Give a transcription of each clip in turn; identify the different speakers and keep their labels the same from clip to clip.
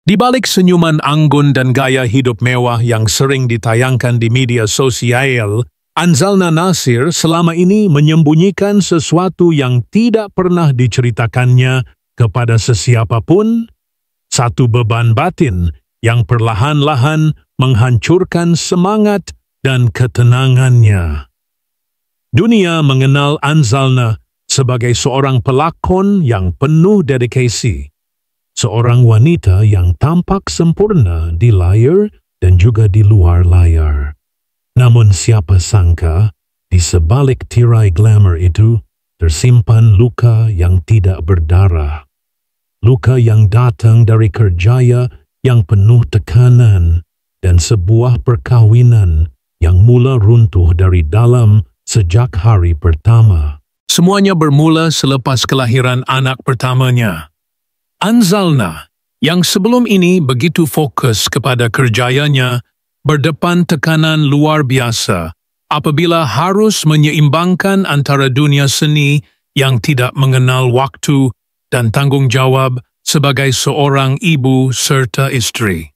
Speaker 1: Di balik senyuman anggun dan gaya hidup mewah yang sering ditayangkan di media sosial, Anzalna Nasir selama ini menyembunyikan sesuatu yang tidak pernah diceritakannya kepada sesiapapun, satu beban batin yang perlahan-lahan menghancurkan semangat dan ketenangannya. Dunia mengenal Anzalna sebagai seorang pelakon yang penuh dedikasi, seorang wanita yang tampak sempurna di layar dan juga di luar layar. Namun siapa sangka, di sebalik tirai glamour itu tersimpan luka yang tidak berdarah. Luka yang datang dari kerjaya yang penuh tekanan dan sebuah perkawinan yang mula runtuh dari dalam sejak hari pertama. Semuanya bermula selepas kelahiran anak pertamanya. Anzalna, yang sebelum ini begitu fokus kepada kerjayanya, berdepan tekanan luar biasa apabila harus menyeimbangkan antara dunia seni yang tidak mengenal waktu dan tanggungjawab sebagai seorang ibu serta istri.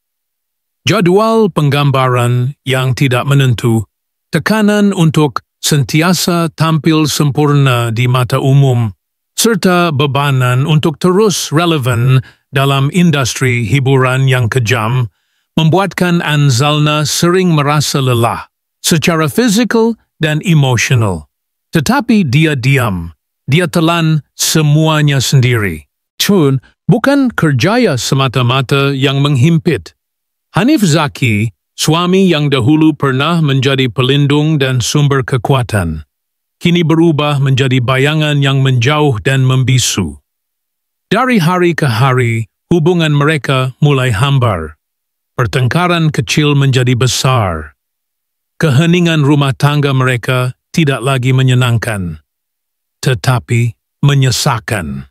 Speaker 1: Jadual penggambaran yang tidak menentu, tekanan untuk sentiasa tampil sempurna di mata umum, serta bebanan untuk terus relevan dalam industri hiburan yang kejam, membuatkan Anzalna sering merasa lelah, secara fizikal dan emosional. Tetapi dia diam, dia telan semuanya sendiri. Cun, bukan kerjaya semata-mata yang menghimpit. Hanif Zaki, suami yang dahulu pernah menjadi pelindung dan sumber kekuatan, kini berubah menjadi bayangan yang menjauh dan membisu. Dari hari ke hari, hubungan mereka mulai hambar. Pertengkaran kecil menjadi besar. Keheningan rumah tangga mereka tidak lagi menyenangkan, tetapi menyesakan.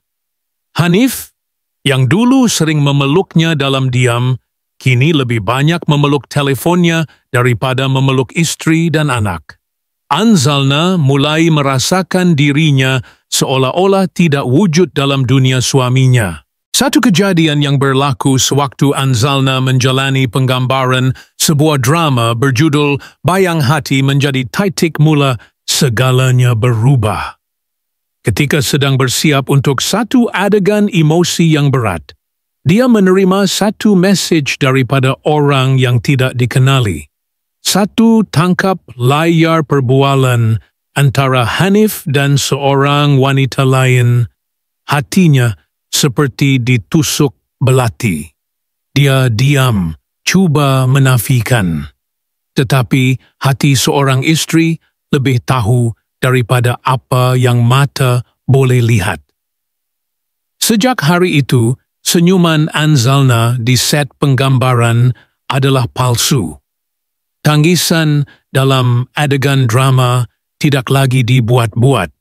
Speaker 1: Hanif, yang dulu sering memeluknya dalam diam, kini lebih banyak memeluk teleponnya daripada memeluk istri dan anak. Anzalna mulai merasakan dirinya seolah-olah tidak wujud dalam dunia suaminya. Satu kejadian yang berlaku sewaktu Anzalna menjalani penggambaran sebuah drama berjudul Bayang Hati menjadi titik mula segalanya berubah. Ketika sedang bersiap untuk satu adegan emosi yang berat, dia menerima satu mesej daripada orang yang tidak dikenali. Satu tangkap layar perbualan antara Hanif dan seorang wanita lain. Hatinya seperti ditusuk belati. Dia diam, cuba menafikan. Tetapi hati seorang istri lebih tahu daripada apa yang mata boleh lihat. Sejak hari itu, senyuman Anzalna di set penggambaran adalah palsu. Tangisan dalam adegan drama tidak lagi dibuat-buat,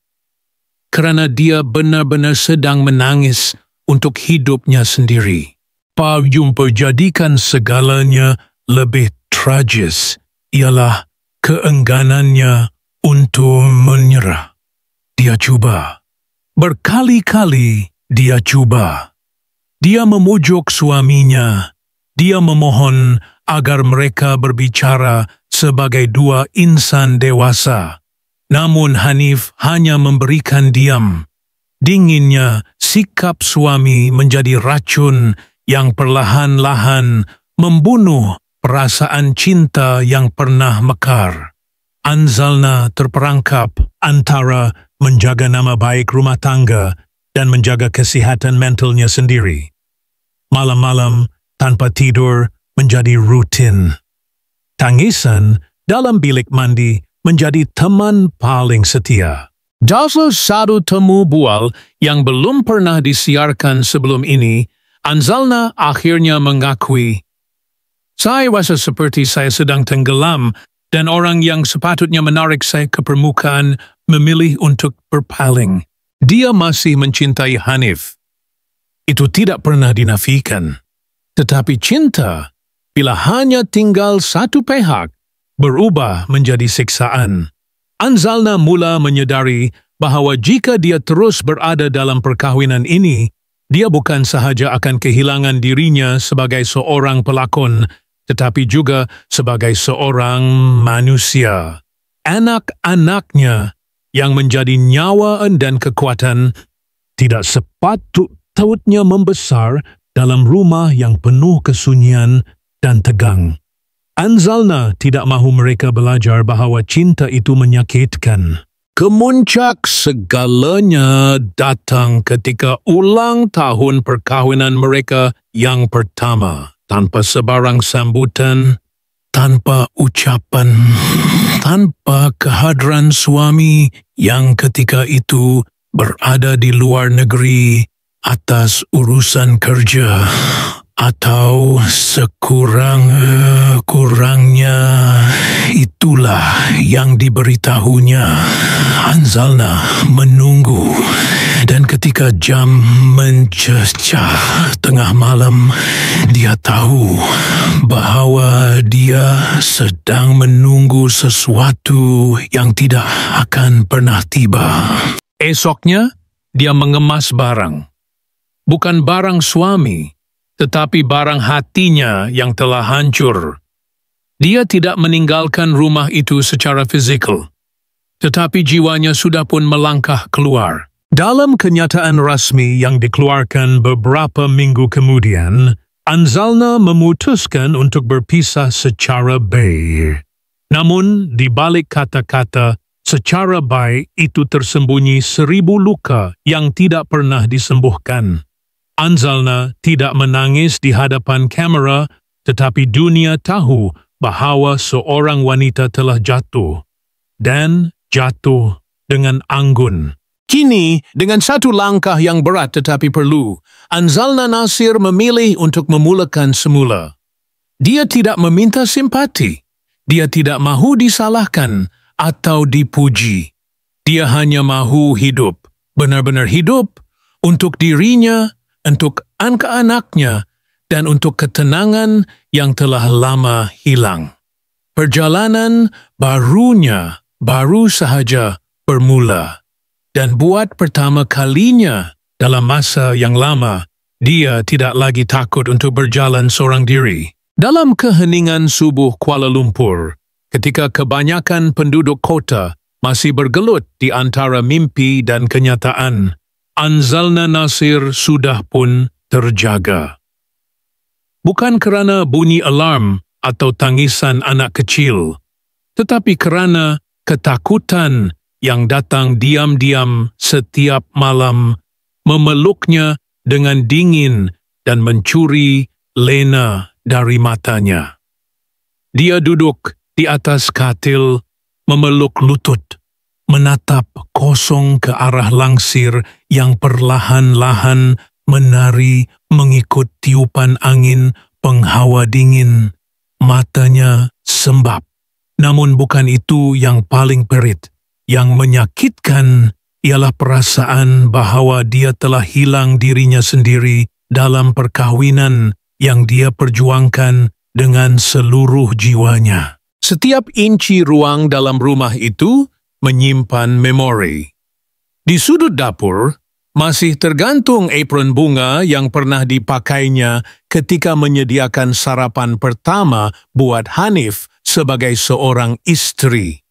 Speaker 1: kerana dia benar-benar sedang menangis untuk hidupnya sendiri. Yang menjadikan segalanya lebih tragis ialah keengganannya untuk menyerah. Dia cuba. Berkali-kali dia cuba. Dia memujuk suaminya. Dia memohon agar mereka berbicara sebagai dua insan dewasa. Namun Hanif hanya memberikan diam. Dinginnya sikap suami menjadi racun yang perlahan-lahan membunuh perasaan cinta yang pernah mekar. Anzalna terperangkap antara menjaga nama baik rumah tangga dan menjaga kesihatan mentalnya sendiri. Malam-malam tanpa tidur menjadi rutin. Tangisan dalam bilik mandi menjadi teman paling setia. Dalam satu temu bual yang belum pernah disiarkan sebelum ini, Anzalna akhirnya mengakui, "Saya rasa seperti saya sedang tenggelam dan orang yang sepatutnya menarik saya ke permukaan memilih untuk berpaling." Dia masih mencintai Hanif. Itu tidak pernah dinafikan. Tetapi cinta, bila hanya tinggal satu pihak, berubah menjadi siksaan. Anzalna mula menyadari bahawa jika dia terus berada dalam perkahwinan ini, Dia bukan sahaja akan kehilangan dirinya sebagai seorang pelakon, tetapi juga sebagai seorang manusia. Anak-anaknya yang menjadi nyawa dan kekuatan tidak sepatutnya membesar dalam rumah yang penuh kesunyian dan tegang. Anzalna tidak mahu mereka belajar bahawa cinta itu menyakitkan. Kemuncak segalanya datang ketika ulang tahun perkahwinan mereka yang pertama. Tanpa sebarang sambutan, tanpa ucapan, tanpa kehadiran suami yang ketika itu berada di luar negeri atas urusan kerja, atau sekurang-kurangnya itulah yang diberitahunya. Anzalna menunggu, dan ketika jam mencecah tengah malam, dia tahu bahawa dia sedang menunggu sesuatu yang tidak akan pernah tiba. Esoknya, dia mengemas barang. Bukan barang suami, tetapi barang hatinya yang telah hancur. Dia tidak meninggalkan rumah itu secara fizikal, tetapi jiwanya sudah pun melangkah keluar. Dalam kenyataan rasmi yang dikeluarkan beberapa minggu kemudian, Anzalna memutuskan untuk berpisah secara baik. Namun, di balik kata-kata secara baik itu tersembunyi 1000 luka yang tidak pernah disembuhkan. Anzalna tidak menangis di hadapan kamera, tetapi dunia tahu bahawa seorang wanita telah jatuh, dan jatuh dengan anggun. Kini, dengan satu langkah yang berat tetapi perlu, Anzalna Nasir memilih untuk memulakan semula. Dia tidak meminta simpati. Dia tidak mahu disalahkan atau dipuji. Dia hanya mahu hidup, benar-benar hidup, untuk dirinya, untuk anak-anaknya, dan untuk ketenangan yang telah lama hilang. Perjalanan barunya baru sahaja bermula, dan buat pertama kalinya dalam masa yang lama, dia tidak lagi takut untuk berjalan seorang diri. Dalam keheningan subuh Kuala Lumpur, ketika kebanyakan penduduk kota masih bergelut di antara mimpi dan kenyataan, Anzalna Nasir sudah pun terjaga. Bukan kerana bunyi alarm atau tangisan anak kecil, tetapi kerana ketakutan yang datang diam-diam setiap malam, memeluknya dengan dingin dan mencuri lena dari matanya. Dia duduk di atas katil, memeluk lutut, menatap kosong ke arah langsir yang perlahan-lahan menari mengikut tiupan angin penghawa dingin. Matanya sembab. Namun bukan itu yang paling perit. Yang menyakitkan ialah perasaan bahawa dia telah hilang dirinya sendiri dalam perkahwinan yang dia perjuangkan dengan seluruh jiwanya. Setiap inci ruang dalam rumah itu menyimpan memori. Di sudut dapur, masih tergantung apron bunga yang pernah dipakainya ketika menyediakan sarapan pertama buat Hanif sebagai seorang istri.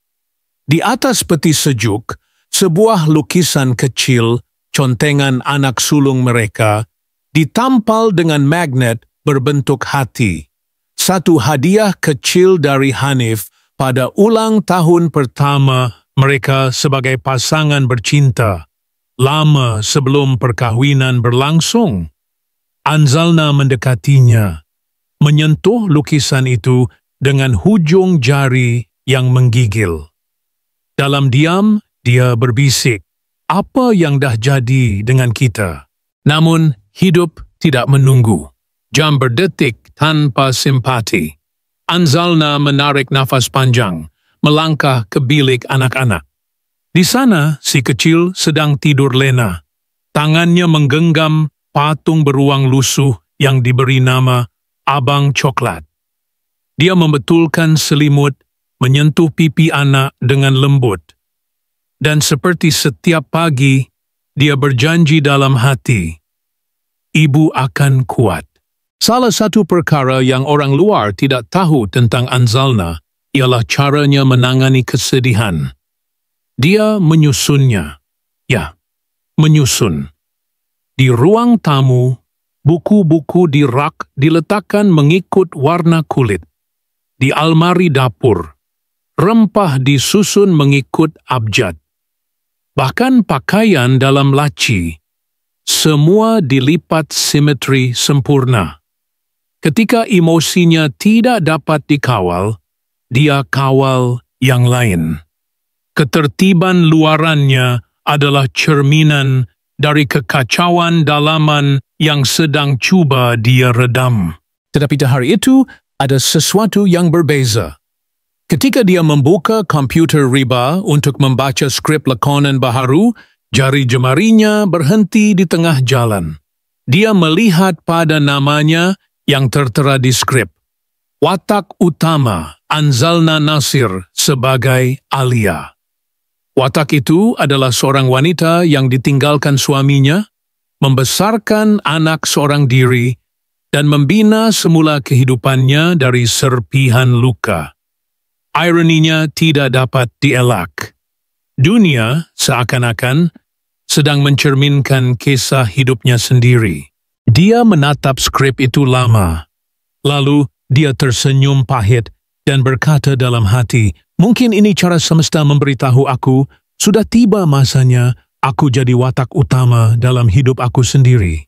Speaker 1: Di atas peti sejuk, sebuah lukisan kecil, contengan anak sulung mereka, ditampal dengan magnet berbentuk hati. Satu hadiah kecil dari Hanif pada ulang tahun pertama mereka sebagai pasangan bercinta, lama sebelum perkahwinan berlangsung. Anzalna mendekatinya, menyentuh lukisan itu dengan hujung jari yang menggigil. Dalam diam, dia berbisik, apa yang dah jadi dengan kita? Namun, hidup tidak menunggu. Jam berdetik tanpa simpati. Anzalna menarik nafas panjang, melangkah ke bilik anak-anak. Di sana, si kecil sedang tidur lena. Tangannya menggenggam patung beruang lusuh yang diberi nama Abang Coklat. Dia membetulkan selimut, menyentuh pipi anak dengan lembut. Dan seperti setiap pagi, dia berjanji dalam hati, ibu akan kuat. Salah satu perkara yang orang luar tidak tahu tentang Anzalna ialah caranya menangani kesedihan. Dia menyusunnya. Ya, menyusun. Di ruang tamu, buku-buku di rak diletakkan mengikut warna kulit. Di almari dapur, rempah disusun mengikut abjad. Bahkan pakaian dalam laci, semua dilipat simetri sempurna. Ketika emosinya tidak dapat dikawal, dia kawal yang lain. Ketertiban luarannya adalah cerminan dari kekacauan dalaman yang sedang cuba dia redam. Tetapi di hari itu, ada sesuatu yang berbeza. Ketika dia membuka komputer riba untuk membaca skrip lakonan baharu, jari jemarinya berhenti di tengah jalan. Dia melihat pada namanya yang tertera di skrip. Watak utama Anzalna Nasir sebagai Alia. Watak itu adalah seorang wanita yang ditinggalkan suaminya, membesarkan anak seorang diri, dan membina semula kehidupannya dari serpihan luka. Ironinya tidak dapat dielak. Dunia seakan-akan sedang mencerminkan kisah hidupnya sendiri. Dia menatap skrip itu lama. Lalu dia tersenyum pahit dan berkata dalam hati, mungkin ini cara semesta memberitahu aku, sudah tiba masanya aku jadi watak utama dalam hidup aku sendiri.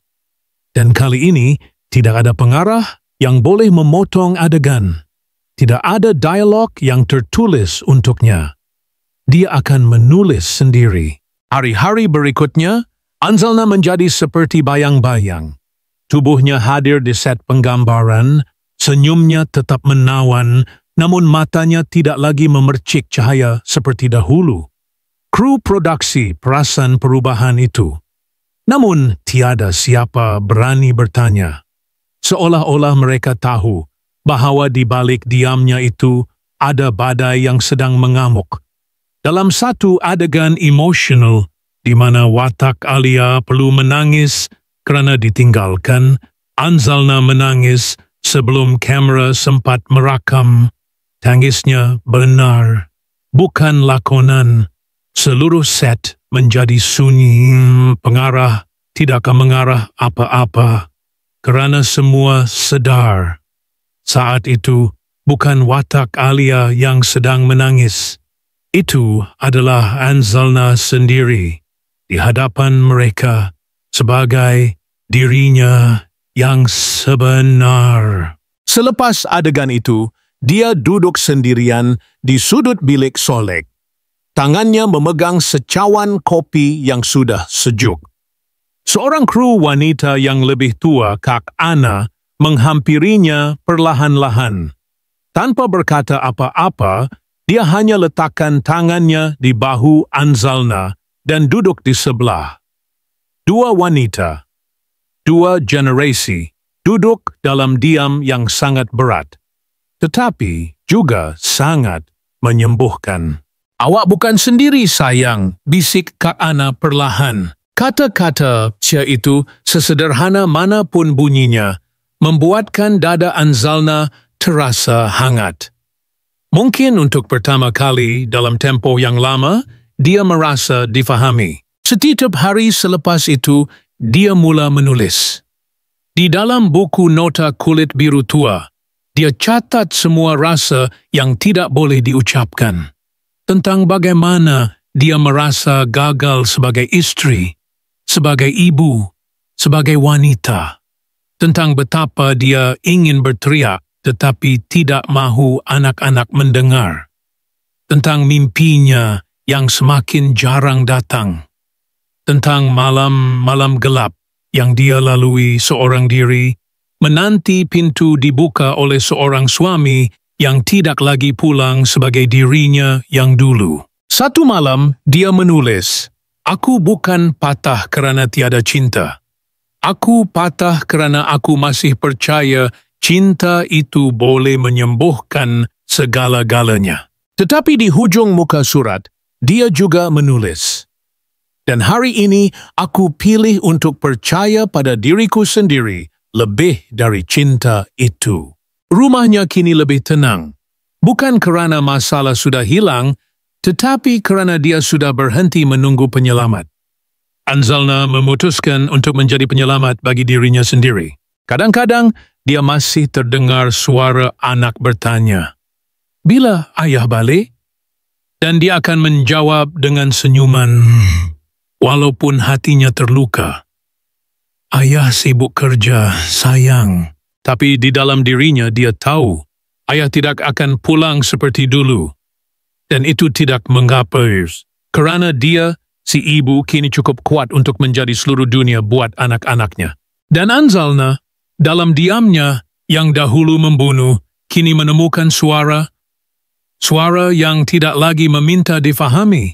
Speaker 1: Dan kali ini tidak ada pengarah yang boleh memotong adegan. Tidak ada dialog yang tertulis untuknya. Dia akan menulis sendiri. Hari-hari berikutnya, Anzalna menjadi seperti bayang-bayang. Tubuhnya hadir di set penggambaran, senyumnya tetap menawan, namun matanya tidak lagi memercik cahaya seperti dahulu. Kru produksi perasan perubahan itu. Namun tiada siapa berani bertanya. Seolah-olah mereka tahu bahawa di balik diamnya itu ada badai yang sedang mengamuk. Dalam satu adegan emosional di mana watak Alia perlu menangis kerana ditinggalkan, Anzalna menangis sebelum kamera sempat merakam. Tangisnya benar, bukan lakonan. Seluruh set menjadi sunyi. Pengarah tidak akan mengarah apa-apa kerana semua sedar. Saat itu bukan watak Alia yang sedang menangis. Itu adalah Anzalna sendiri di hadapan mereka sebagai dirinya yang sebenar. Selepas adegan itu, dia duduk sendirian di sudut bilik solek. Tangannya memegang secawan kopi yang sudah sejuk. Seorang kru wanita yang lebih tua, Kak Ana, menghampirinya perlahan-lahan. Tanpa berkata apa-apa, dia hanya letakkan tangannya di bahu Anzalna dan duduk di sebelah. Dua wanita, dua generasi, duduk dalam diam yang sangat berat, tetapi juga sangat menyembuhkan. Awak bukan sendiri, sayang, bisik Kak Ana perlahan. Kata-kata cia itu, sesederhana manapun bunyinya, membuatkan dada Anzalna terasa hangat. Mungkin untuk pertama kali dalam tempoh yang lama, dia merasa difahami. Setiap hari selepas itu, dia mula menulis. Di dalam buku nota kulit biru tua, dia catat semua rasa yang tidak boleh diucapkan. Tentang bagaimana dia merasa gagal sebagai istri, sebagai ibu, sebagai wanita. Tentang betapa dia ingin berteriak tetapi tidak mahu anak-anak mendengar. Tentang mimpinya yang semakin jarang datang. Tentang malam-malam gelap yang dia lalui seorang diri, menanti pintu dibuka oleh seorang suami yang tidak lagi pulang sebagai dirinya yang dulu. Satu malam, dia menulis, "Aku bukan patah kerana tiada cinta. Aku patah kerana aku masih percaya cinta itu boleh menyembuhkan segala-galanya." Tetapi di hujung muka surat, dia juga menulis, Dan hari ini aku pilih untuk percaya pada diriku sendiri lebih dari cinta itu. Rumahnya kini lebih tenang. Bukan kerana masalah sudah hilang, tetapi kerana dia sudah berhenti menunggu penyelamat. Anzalna memutuskan untuk menjadi penyelamat bagi dirinya sendiri. Kadang-kadang dia masih terdengar suara anak bertanya, "Bila ayah balik?" Dan dia akan menjawab dengan senyuman, walaupun hatinya terluka. "Ayah sibuk kerja, sayang." Tapi di dalam dirinya dia tahu, ayah tidak akan pulang seperti dulu. Dan itu tidak mengapa, kerana dia, si ibu, kini cukup kuat untuk menjadi seluruh dunia buat anak-anaknya. Dan Anzalna, dalam diamnya yang dahulu membunuh, kini menemukan suara yang tidak lagi meminta difahami,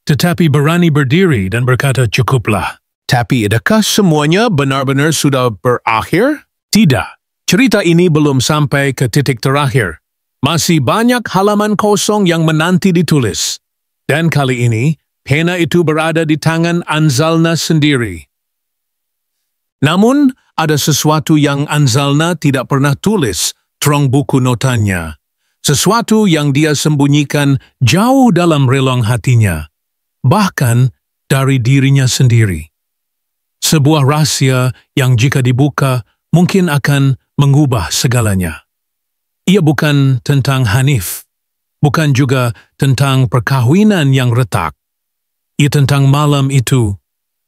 Speaker 1: tetapi berani berdiri dan berkata, "Cukuplah." Tapi adakah semuanya benar-benar sudah berakhir? Tidak. Cerita ini belum sampai ke titik terakhir. Masih banyak halaman kosong yang menanti ditulis. Dan kali ini, pena itu berada di tangan Anzalna sendiri. Namun, ada sesuatu yang Anzalna tidak pernah tulis trong buku notanya. Sesuatu yang dia sembunyikan jauh dalam relung hatinya. Bahkan dari dirinya sendiri. Sebuah rahasia yang jika dibuka mungkin akan mengubah segalanya. Ia bukan tentang Hanif, bukan juga tentang perkahwinan yang retak. Ia tentang malam itu,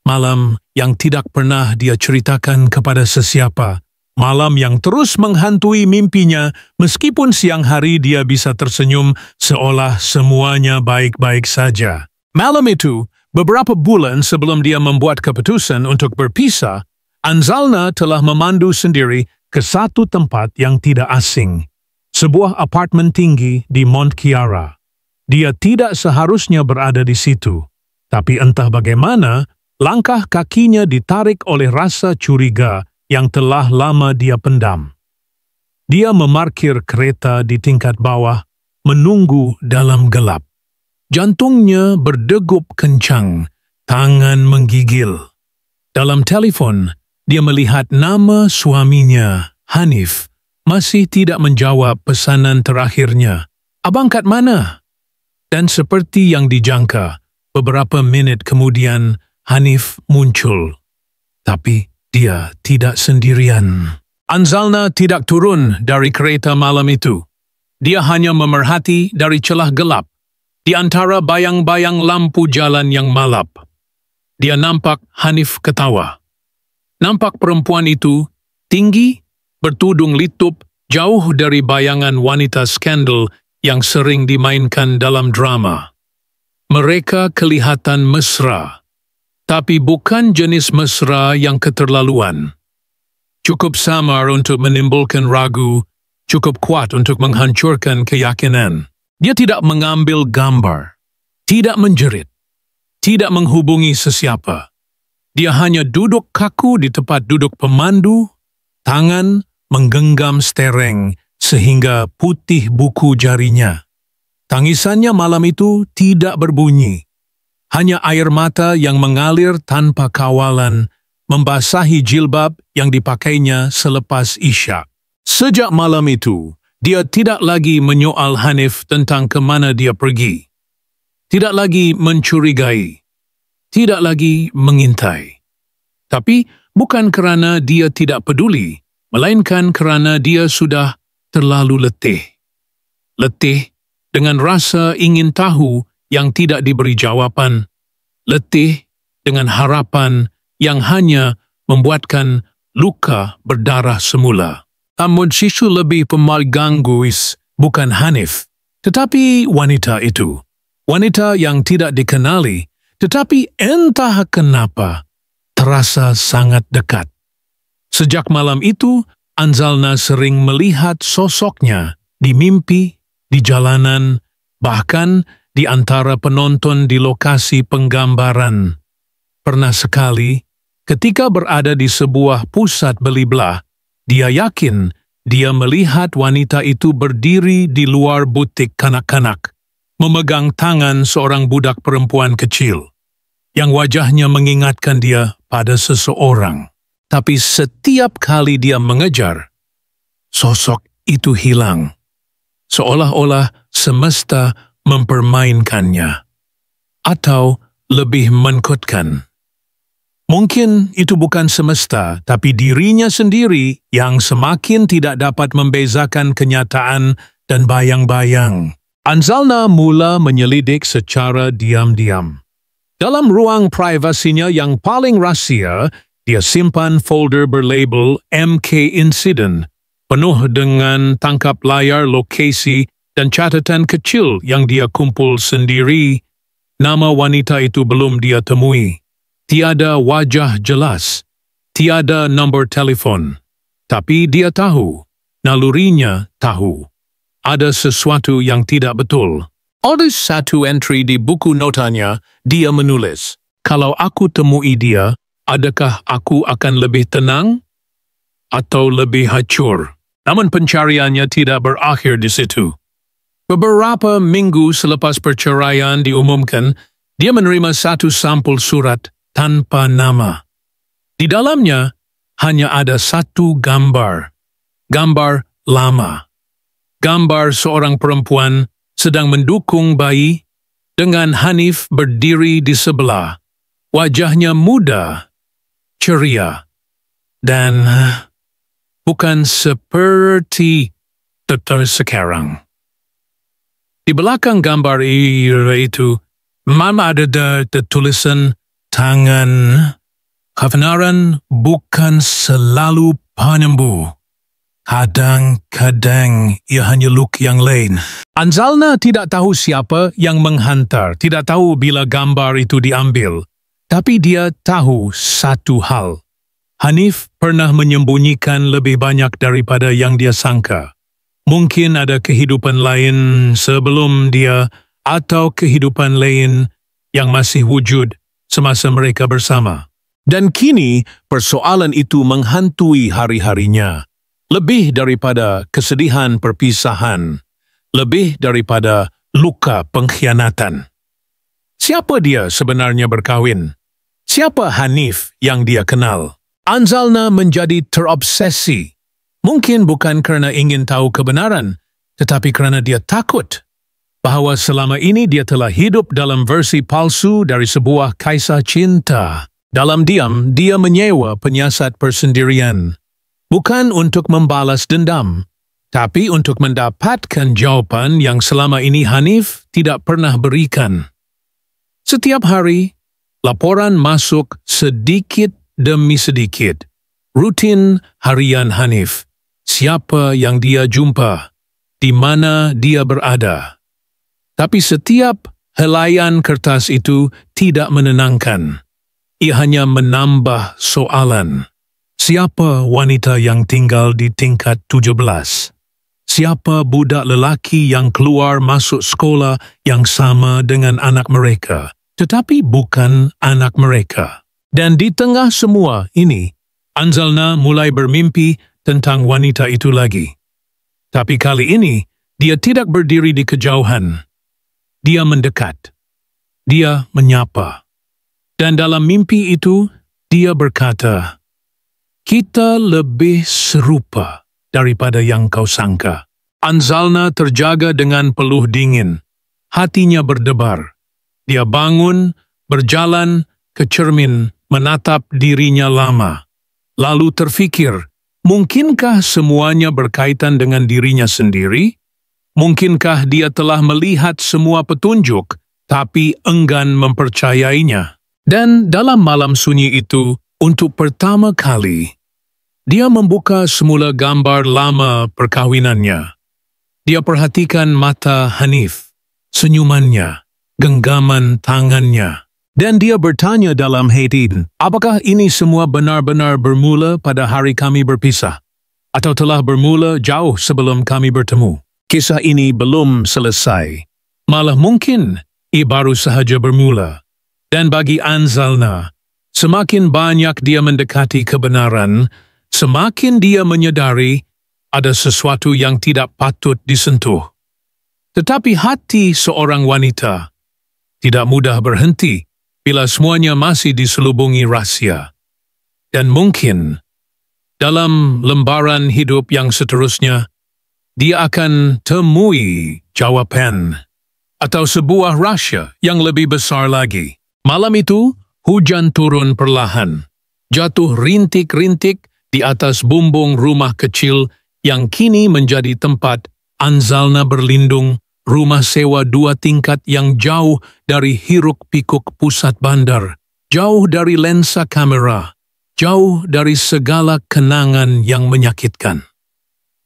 Speaker 1: malam yang tidak pernah dia ceritakan kepada sesiapa, malam yang terus menghantui mimpinya meskipun siang hari dia bisa tersenyum seolah semuanya baik-baik saja. Malam itu, beberapa bulan sebelum dia membuat keputusan untuk berpisah, Anzalna telah memandu sendiri ke satu tempat yang tidak asing. Sebuah apartemen tinggi di Mont Kiara. Dia tidak seharusnya berada di situ. Tapi entah bagaimana, langkah kakinya ditarik oleh rasa curiga yang telah lama dia pendam. Dia memarkir kereta di tingkat bawah, menunggu dalam gelap. Jantungnya berdegup kencang, tangan menggigil. Dalam telefon, dia melihat nama suaminya, Hanif, masih tidak menjawab pesanan terakhirnya. "Abang kat mana?" Dan seperti yang dijangka, beberapa minit kemudian Hanif muncul. Tapi dia tidak sendirian. Anzalna tidak turun dari kereta malam itu. Dia hanya memerhati dari celah gelap, di antara bayang-bayang lampu jalan yang malap. Dia nampak Hanif ketawa. Nampak perempuan itu tinggi, bertudung litup, jauh dari bayangan wanita skandal yang sering dimainkan dalam drama. Mereka kelihatan mesra, tapi bukan jenis mesra yang keterlaluan. Cukup samar untuk menimbulkan ragu, cukup kuat untuk menghancurkan keyakinan. Dia tidak mengambil gambar, tidak menjerit, tidak menghubungi sesiapa. Dia hanya duduk kaku di tempat duduk pemandu, tangan menggenggam stereng sehingga putih buku jarinya. Tangisannya malam itu tidak berbunyi. Hanya air mata yang mengalir tanpa kawalan membasahi jilbab yang dipakainya selepas isyak. Sejak malam itu, dia tidak lagi menyoal Hanif tentang kemana dia pergi. Tidak lagi mencurigai. Tidak lagi mengintai. Tapi bukan kerana dia tidak peduli, melainkan kerana dia sudah terlalu letih. Letih dengan rasa ingin tahu yang tidak diberi jawapan. Letih dengan harapan yang hanya membuatkan luka berdarah semula. Namun sisu lebih pemalgangguis bukan Hanif, tetapi wanita itu. Wanita yang tidak dikenali, tetapi entah kenapa terasa sangat dekat. Sejak malam itu, Anzalna sering melihat sosoknya di mimpi, di jalanan, bahkan di antara penonton di lokasi penggambaran. Pernah sekali, ketika berada di sebuah pusat beli belah, dia yakin dia melihat wanita itu berdiri di luar butik kanak-kanak, memegang tangan seorang budak perempuan kecil. yang wajahnya mengingatkan dia pada seseorang. Tapi setiap kali dia mengejar, sosok itu hilang. Seolah-olah semesta mempermainkannya. Atau lebih menakutkan. Mungkin itu bukan semesta, tapi dirinya sendiri yang semakin tidak dapat membezakan kenyataan dan bayang-bayang. Anzalna mula menyelidik secara diam-diam. Dalam ruang privasinya yang paling rahsia, dia simpan folder berlabel MK Incident, penuh dengan tangkap layar lokasi dan catatan kecil yang dia kumpul sendiri. Nama wanita itu belum dia temui. Tiada wajah jelas, tiada nombor telefon. Tapi dia tahu, nalurinya tahu. Ada sesuatu yang tidak betul. Ada satu entry di buku notanya, dia menulis, "Kalau aku temui dia, adakah aku akan lebih tenang atau lebih hancur?" Namun pencariannya tidak berakhir di situ. Beberapa minggu selepas perceraian diumumkan, dia menerima satu sampul surat tanpa nama. Di dalamnya hanya ada satu gambar. Gambar lama. Gambar seorang perempuan sedang mendukung bayi dengan Hanif berdiri di sebelah. Wajahnya muda, ceria, dan bukan seperti sekarang. Di belakang gambar itu, ada tulisan tangan. Kebenaran bukan selalu penyembuh. Kadang-kadang ia hanya luka yang lain. Anzalna tidak tahu siapa yang menghantar, tidak tahu bila gambar itu diambil. Tapi dia tahu satu hal. Hanif pernah menyembunyikan lebih banyak daripada yang dia sangka. Mungkin ada kehidupan lain sebelum dia atau kehidupan lain yang masih wujud semasa mereka bersama. Dan kini persoalan itu menghantui hari-harinya. Lebih daripada kesedihan perpisahan, lebih daripada luka pengkhianatan. Siapa dia sebenarnya berkahwin? Siapa Hanif yang dia kenal? Anzalna menjadi terobsesi. Mungkin bukan kerana ingin tahu kebenaran, tetapi kerana dia takut bahawa selama ini dia telah hidup dalam versi palsu dari sebuah kisah cinta. Dalam diam, dia menyewa penyiasat persendirian. Bukan untuk membalas dendam, tapi untuk mendapatkan jawapan yang selama ini Hanif tidak pernah berikan. Setiap hari, laporan masuk sedikit demi sedikit. Rutin harian Hanif. Siapa yang dia jumpa, di mana dia berada. Tapi setiap helaian kertas itu tidak menenangkan. Ia hanya menambah soalan. Siapa wanita yang tinggal di tingkat 17? Siapa budak lelaki yang keluar masuk sekolah yang sama dengan anak mereka, tetapi bukan anak mereka? Dan di tengah semua ini, Anzalna mulai bermimpi tentang wanita itu lagi. Tapi kali ini, dia tidak berdiri di kejauhan. Dia mendekat. Dia menyapa. Dan dalam mimpi itu, dia berkata, "Kita lebih serupa daripada yang kau sangka." Anzalna terjaga dengan peluh dingin. Hatinya berdebar. Dia bangun, berjalan ke cermin, menatap dirinya lama. Lalu terfikir, mungkinkah semuanya berkaitan dengan dirinya sendiri? Mungkinkah dia telah melihat semua petunjuk, tapi enggan mempercayainya? Dan dalam malam sunyi itu, untuk pertama kali, dia membuka semula gambar lama perkahwinannya. Dia perhatikan mata Hanif, senyumannya, genggaman tangannya. Dan dia bertanya dalam hati, apakah ini semua benar-benar bermula pada hari kami berpisah? Atau telah bermula jauh sebelum kami bertemu? Kisah ini belum selesai. Malah mungkin ia baru sahaja bermula. Dan bagi Anzalna, semakin banyak dia mendekati kebenaran, semakin dia menyadari ada sesuatu yang tidak patut disentuh. Tetapi hati seorang wanita tidak mudah berhenti bila semuanya masih diselubungi rahsia. Dan mungkin, dalam lembaran hidup yang seterusnya, dia akan temui jawaban atau sebuah rahsia yang lebih besar lagi. Malam itu, hujan turun perlahan, jatuh rintik-rintik di atas bumbung rumah kecil yang kini menjadi tempat Anzalna berlindung, rumah sewa 2 tingkat yang jauh dari hiruk-pikuk pusat bandar, jauh dari lensa kamera, jauh dari segala kenangan yang menyakitkan.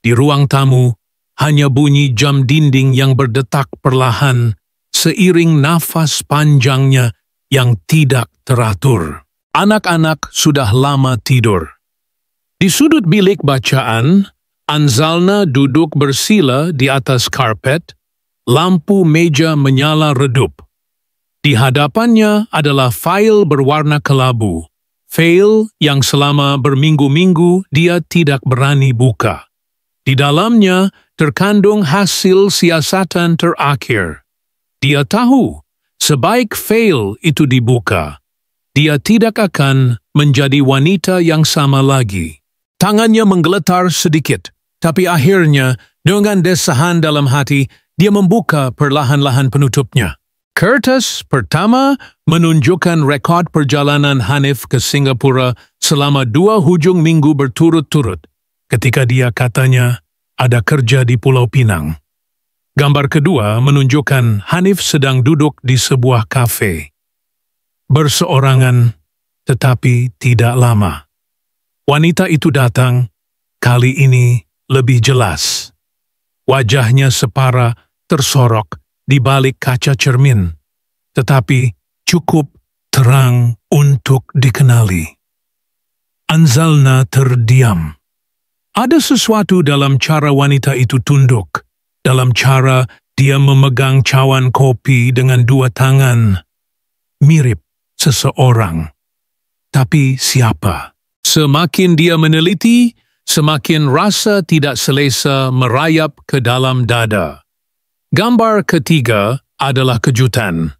Speaker 1: Di ruang tamu, hanya bunyi jam dinding yang berdetak perlahan, seiring nafas panjangnya yang tidak teratur. Anak-anak sudah lama tidur. Di sudut bilik bacaan, Anzalna duduk bersila di atas karpet, lampu meja menyala redup. Di hadapannya adalah fail berwarna kelabu, fail yang selama berminggu-minggu dia tidak berani buka. Di dalamnya terkandung hasil siasatan terakhir. Dia tahu, sebaik fail itu dibuka, dia tidak akan menjadi wanita yang sama lagi. Tangannya menggeletar sedikit, tapi akhirnya dengan desahan dalam hati, dia membuka perlahan-lahan penutupnya. Kertas pertama menunjukkan rekod perjalanan Hanif ke Singapura selama 2 hujung minggu berturut-turut, ketika dia katanya ada kerja di Pulau Pinang. Gambar kedua menunjukkan Hanif sedang duduk di sebuah kafe. Berseorangan, tetapi tidak lama. Wanita itu datang, kali ini lebih jelas. Wajahnya separa tersorok di balik kaca cermin, tetapi cukup terang untuk dikenali. Anzalna terdiam. Ada sesuatu dalam cara wanita itu tunduk, dalam cara dia memegang cawan kopi dengan 2 tangan. Mirip seseorang. Tapi siapa? Semakin dia meneliti, semakin rasa tidak selesa merayap ke dalam dada. Gambar ketiga adalah kejutan.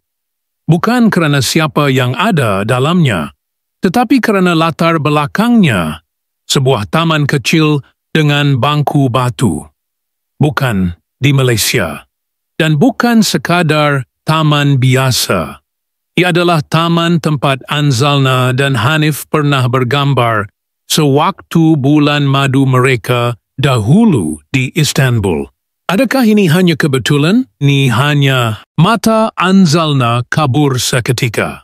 Speaker 1: Bukan kerana siapa yang ada dalamnya, tetapi kerana latar belakangnya, sebuah taman kecil dengan bangku batu. Bukan di Malaysia. Dan bukan sekadar taman biasa. Ia adalah taman tempat Anzalna dan Hanif pernah bergambar sewaktu bulan madu mereka dahulu di Istanbul. Adakah ini hanya kebetulan? Ini hanya mata Anzalna kabur seketika.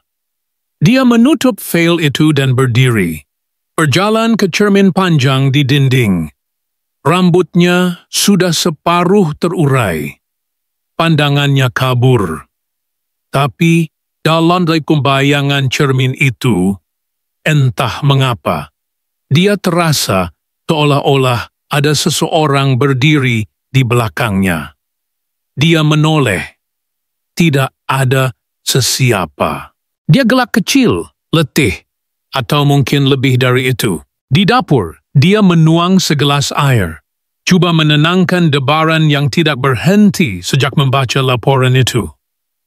Speaker 1: Dia menutup fail itu dan berdiri. Berjalan ke cermin panjang di dinding. Rambutnya sudah separuh terurai. Pandangannya kabur. Tapi dalam bayangan cermin itu, entah mengapa, dia terasa seolah-olah ada seseorang berdiri di belakangnya. Dia menoleh. Tidak ada sesiapa. Dia gelak kecil, letih, atau mungkin lebih dari itu. Di dapur, dia menuang segelas air, cuba menenangkan debaran yang tidak berhenti sejak membaca laporan itu.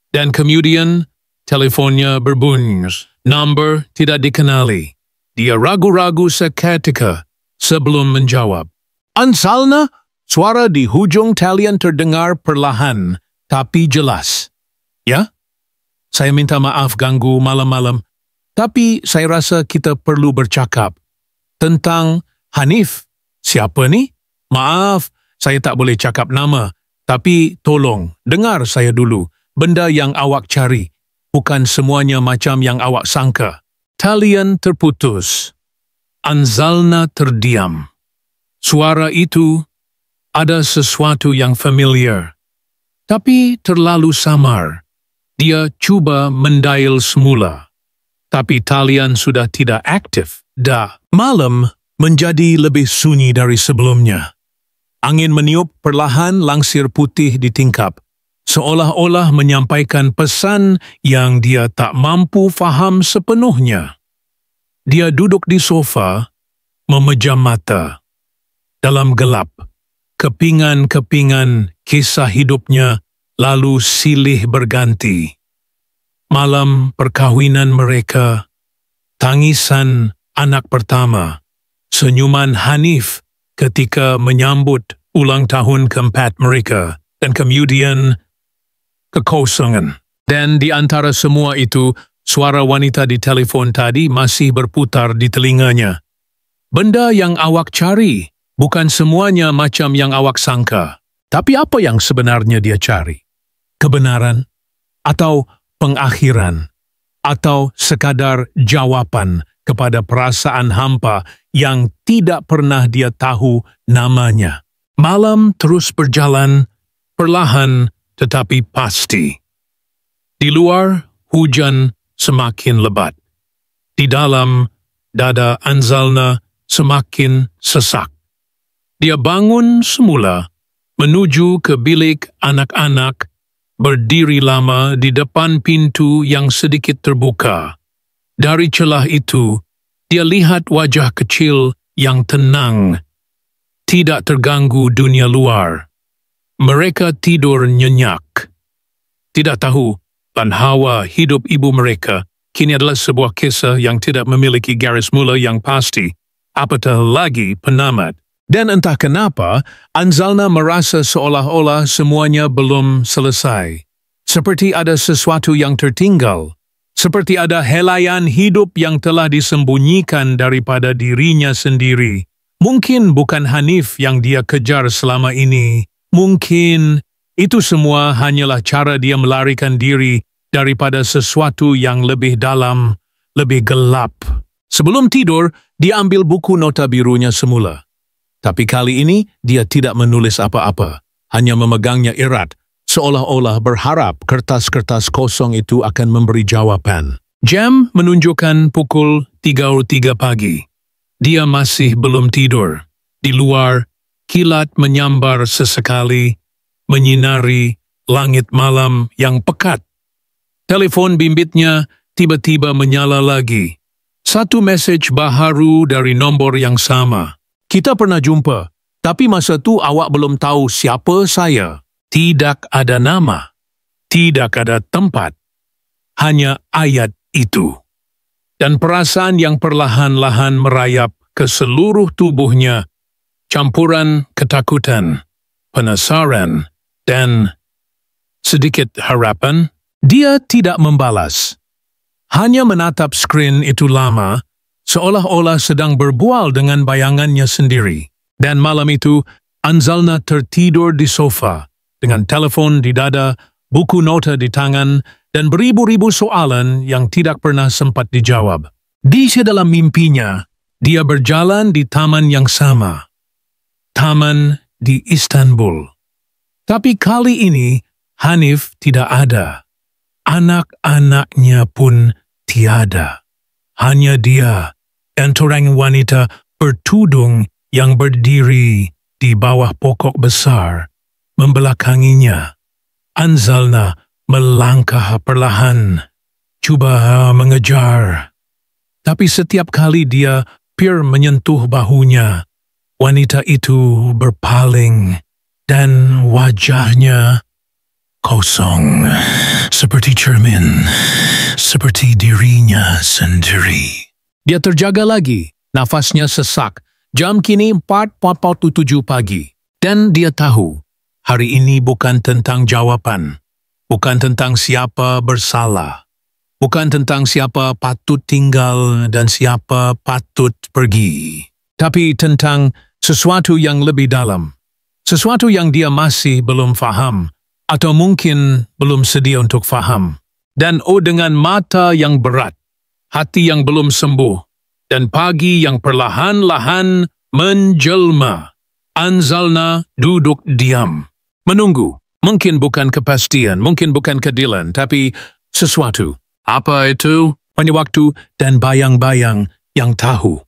Speaker 1: Dan kemudian, teleponnya berbunyi, nomor tidak dikenali. Dia ragu-ragu seketika sebelum menjawab. Anzalna, suara di hujung talian terdengar perlahan, tapi jelas. Ya? Saya minta maaf ganggu malam-malam, tapi saya rasa kita perlu bercakap. Tentang Hanif. Siapa ni? Maaf, saya tak boleh cakap nama, tapi tolong, dengar saya dulu. Benda yang awak cari, bukan semuanya macam yang awak sangka. Talian terputus. Anzalna terdiam. Suara itu ada sesuatu yang familiar, tapi terlalu samar. Dia cuba mendial semula, tapi talian sudah tidak aktif. Dah. Malam menjadi lebih sunyi dari sebelumnya. Angin meniup perlahan langsir putih di tingkap, seolah-olah menyampaikan pesan yang dia tak mampu faham sepenuhnya. Dia duduk di sofa, memejam mata. Dalam gelap, kepingan-kepingan kisah hidupnya lalu silih berganti. malam perkahwinan mereka, tangisan anak pertama, senyuman Hanif ketika menyambut ulang tahun keempat mereka, dan kemudian kekosongan. Dan di antara semua itu, suara wanita di telefon tadi masih berputar di telinganya. Benda yang awak cari bukan semuanya macam yang awak sangka. Tapi apa yang sebenarnya dia cari? Kebenaran? Atau pengakhiran? Atau sekadar jawaban kepada perasaan hampa yang tidak pernah dia tahu namanya? Malam terus berjalan, perlahan tetapi pasti. Di luar, hujan semakin lebat. Di dalam, dada Anzalna semakin sesak. Dia bangun semula, menuju ke bilik anak-anak, berdiri lama di depan pintu yang sedikit terbuka. Dari celah itu, dia lihat wajah kecil yang tenang, tidak terganggu dunia luar. Mereka tidur nyenyak. Tidak tahu, dan hawa hidup ibu mereka kini adalah sebuah kisah yang tidak memiliki garis mula yang pasti, apatah lagi penamat. Dan entah kenapa, Anzalna merasa seolah-olah semuanya belum selesai. Seperti ada sesuatu yang tertinggal. Seperti ada helaian hidup yang telah disembunyikan daripada dirinya sendiri. Mungkin bukan Hanif yang dia kejar selama ini. Mungkin itu semua hanyalah cara dia melarikan diri daripada sesuatu yang lebih dalam, lebih gelap. Sebelum tidur, dia ambil buku nota birunya semula. Tapi kali ini, dia tidak menulis apa-apa, hanya memegangnya erat, seolah-olah berharap kertas-kertas kosong itu akan memberi jawaban. Jam menunjukkan pukul 3:03 pagi. Dia masih belum tidur. Di luar, kilat menyambar sesekali, menyinari langit malam yang pekat. Telepon bimbitnya tiba-tiba menyala lagi. Satu mesej baharu dari nombor yang sama. Kita pernah jumpa, tapi masa tu awak belum tahu siapa saya. Tidak ada nama, tidak ada tempat, hanya ayat itu. Dan perasaan yang perlahan-lahan merayap ke seluruh tubuhnya, campuran ketakutan, penasaran, dan sedikit harapan. Dia tidak membalas, hanya menatap skrin itu lama, seolah-olah sedang berbual dengan bayangannya sendiri. Dan malam itu, Anzalna tertidur di sofa, dengan telefon di dada, buku nota di tangan, dan beribu-ribu soalan yang tidak pernah sempat dijawab. Di dalam mimpinya, dia berjalan di taman yang sama. Taman di Istanbul. Tapi kali ini, Hanif tidak ada. Anak-anaknya pun tiada. Hanya dia, seorang wanita bertudung yang berdiri di bawah pokok besar, membelakanginya. Anzalna melangkah perlahan, cuba mengejar. Tapi setiap kali dia hampir menyentuh bahunya, wanita itu berpaling, dan wajahnya kosong, seperti cermin, seperti dirinya sendiri. Dia terjaga lagi, nafasnya sesak. Jam kini 4:47 pagi. Dan dia tahu, hari ini bukan tentang jawaban, bukan tentang siapa bersalah, bukan tentang siapa patut tinggal dan siapa patut pergi, tapi tentang sesuatu yang lebih dalam, sesuatu yang dia masih belum faham, atau mungkin belum sedia untuk faham. Dan dengan mata yang berat, hati yang belum sembuh, dan pagi yang perlahan-lahan menjelma, Anzalna duduk diam, menunggu. Mungkin bukan kepastian, mungkin bukan keadilan, tapi sesuatu. Apa itu? Hanya waktu dan bayang-bayang yang tahu.